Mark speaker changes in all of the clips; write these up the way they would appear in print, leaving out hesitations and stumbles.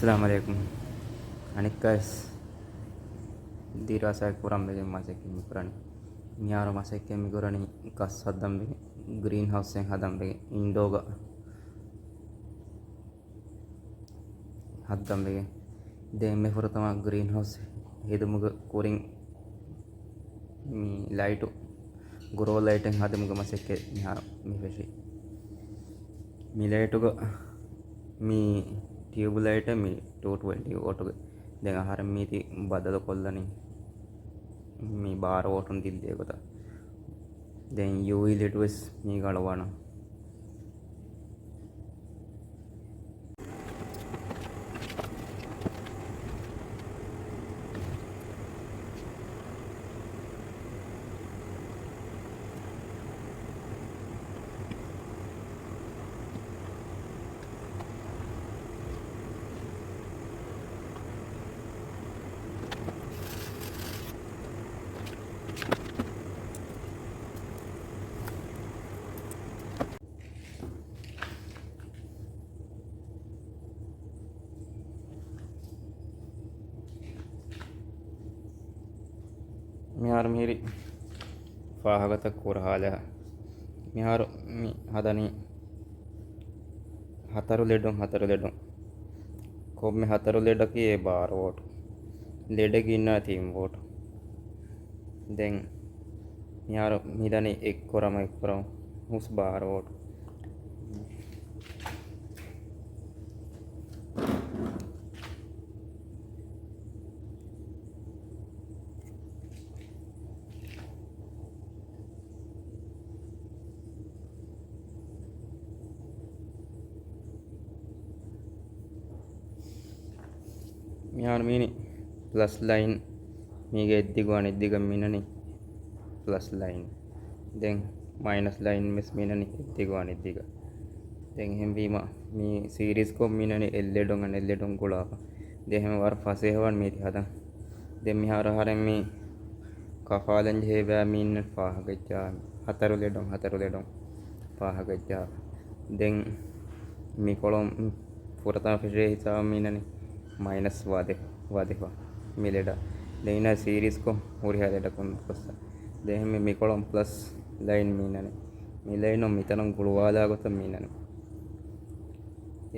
Speaker 1: Assalamualaikum. Anik guys, dira saya kurang begi masih kami kurani. Nyaro masih kami kurani kas hadam begi greenhouse yang hadam begi indoga hadam begi. Deh me pertama greenhouse itu muka kuring mi lightu grow light yang hadam muka masih ke nyaro mi versi. Mi lightu go mi tube light mi 220 watt dengan hari mi ti badal kollani mi bar watt undi dekota then UV light was mi galwana මිහාර මිහිරි ෆාහගත කුරහාල මිහාර මි හදනි හතරු ලෙඩොන් කොම්මෙ හතරු ලෙඩකි ඒ බාරෝට ලෙඩක ඉන්නා තීම්බෝට දැන් මිහාර මිදනි එක්කොරම හුස් බාරෝට මිහාර මීනි plus line මීගේ එද්දිග අනිද්දිග මිනනි plus line දැන් minus line mess මිනනි එද්දිග අනිද්දිග දැන් එහෙම වීම මේ series කොම් මිනනි එල්ලෙඩොන් කුලාප දෙහෙම වර ෆසේහවන් මේති හදන් දැන් මිහාර හරෙන් මේ කෆාලෙන් හේබෑ මින්න ෆාහගච්ඡා හතරු ලෙඩොන් ෆාහගච්ඡා දැන් මේ කොළොම් පුරතා ෆිෂේ හිතාව මිනනි माइनस वादे मिलेडा लेना सीरीज को ऊरी हालेडा कोस्ता देह में मिकोलम प्लस लाइन मीनने मी लाइन मितनं गुळवाला गोत मीनने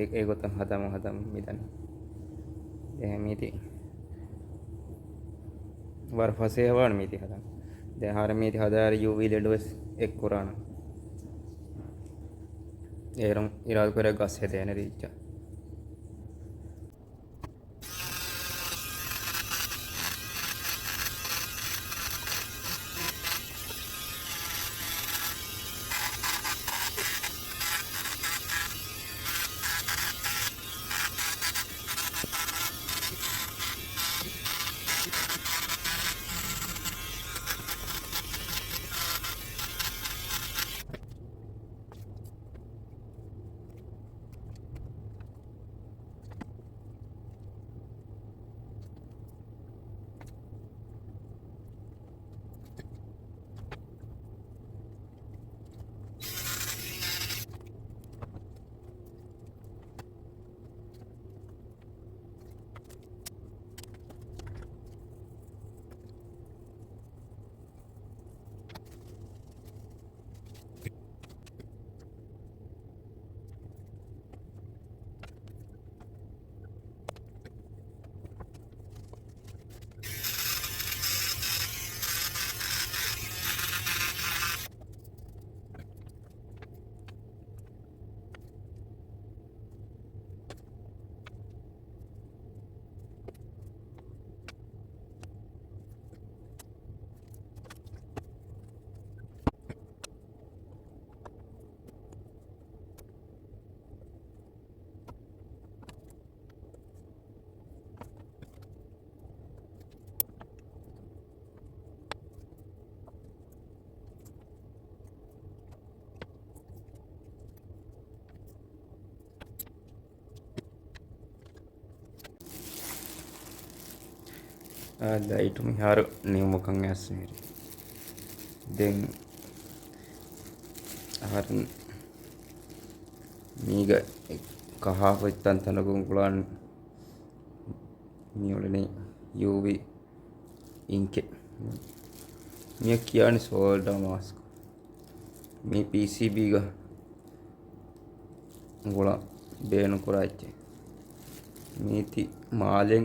Speaker 1: एक गोत हदम मिदन देह मीति वर फसे हवान मीति हदम देह हार मीति हदार यूवी लेडोस एक कुरान एरम इराद करे गसे देने रीचा लाइट में यार न्यू मुखंग ऐसे मेरी दें हर मीगा कहा कोई तंतन गुंगलान මියවලනේ UV ඉන්කේ මිය කියන්නේ සෝල්ඩර් මාස්ක් මේ PCB ga ngola beenu koraiche miti maalen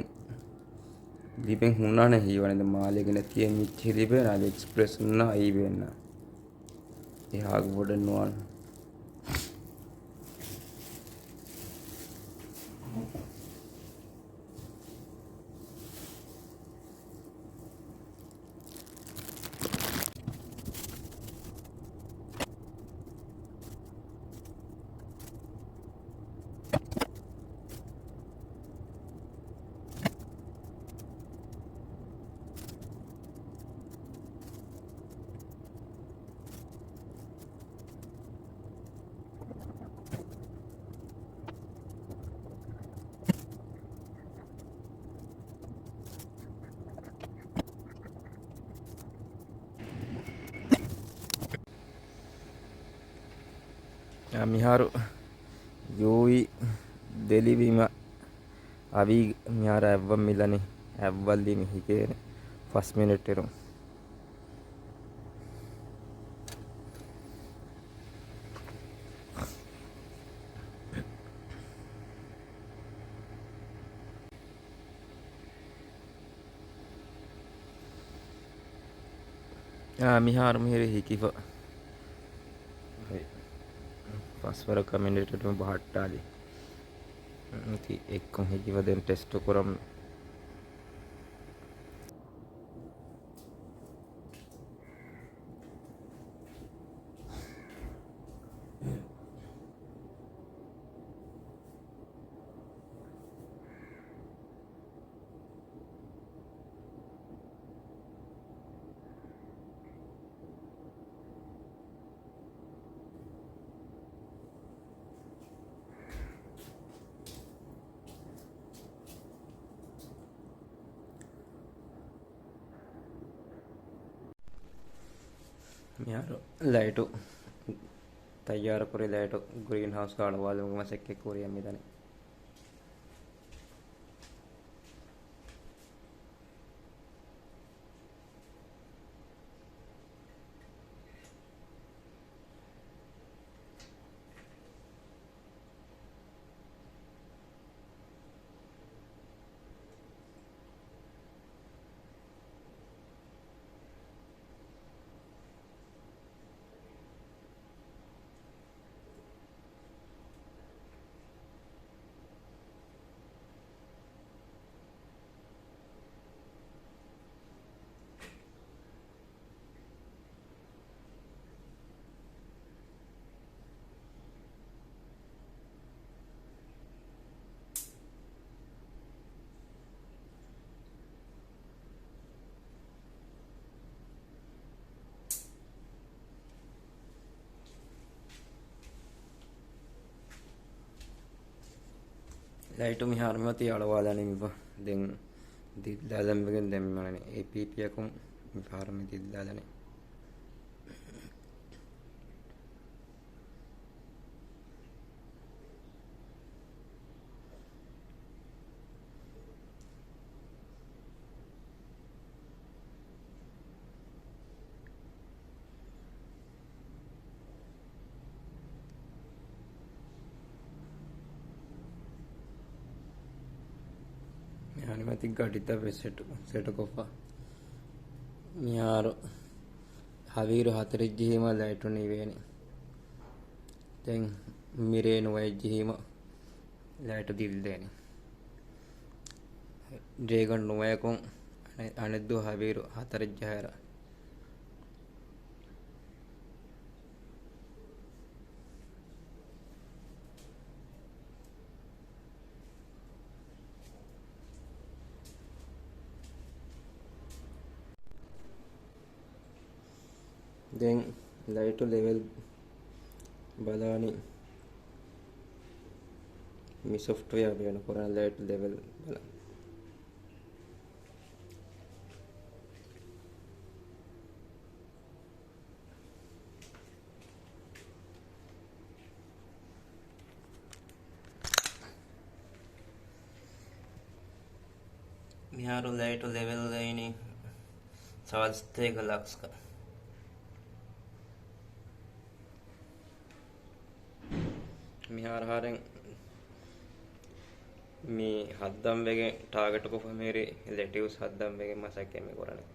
Speaker 1: liben hunana hiwane maale gena tiye michi liben ali express na ai benna ehag boden nuan මිහාරු යෝයි දෙලිවීම අවි මිහාර ඇව්වම් මිලනේ ඇව්වල්ලි මිහිකේන 1 මිනිට් එරු මිහාරු මිහිරි හිකිව පස්වර කමිනේටටම බහට්ටාලි ඉති එක්කම හිකිව දැන් ටෙස්ට් කරම් මිහාරු ලයිටු තයාර කරේ ලයිටු ග්‍රීන් හවුස් කාඩ වාලුම මසෙක් එක්ක කොරියම් මිදනේ ලයිටු මිහාරු මත යාලවාලානේ මිප දැන් දිල්ලාලම් බගෙන් දැන් මනේ APP යකුම් මිහාරු මි දිල්ලාලානේ animatic gadita set kofa මියාරු හවීරු 4 ජීම ලයිටු නිවේනි දැන් මිරේනු වයි ජීම ලයිටු දිල්දේනි ඩ්‍රේගන් නුවයකුන් අනෙද්දු හවීරු 4 ජහර දැන් ලයිට් ලෙවල් බලani මේ software වෙන කරන ලයිට් ලෙවල් බලන්න මිහාරු ලයිට් ලෙවල් ලයිනි සවස්තේක ලක්ස්ක මිහාරහාරෙන් මේ හද්දම්බෙගේ ටාගට් කොෆමේරි ලෙටිව්ස් හද්දම්බෙගේ මසක්කෙමි කරන්නේ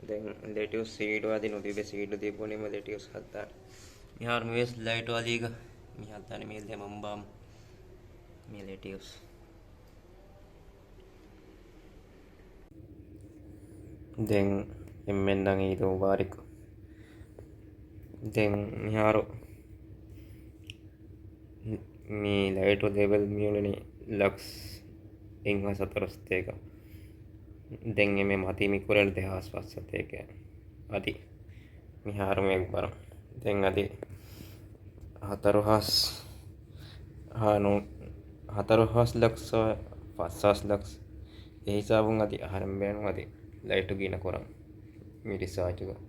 Speaker 1: දැන් ලෙටිව්ස් සීඩ් වදින උදිබේ සීඩ් දීපුණිම ලෙටිව්ස් හද්දාන මිහාර මෙස් ලයිට් වදීක මේ හද්දානේ මේ දෙමම්බාම් මේ ලෙටිව්ස් දැන් එම්මෙන්නම් ඊට උවාරික දැන් මිහාරු මේ ලයිට් ලෙවල් මියුනේ ලක්ස් ඉංග සතරස්තේක දැන් එමෙ මතිමි කුරල් දෙහස් පස්සතේක අදි මිහාරුම එක් බර දැන් අදි හතරුහස් ලක්ෂ පස්සස් ලක්ස් ඒ හිසාබුන් අදි අහරම් බෑනු අදි ලයිට් ගින කොරම් මේ රිසර්ච් එක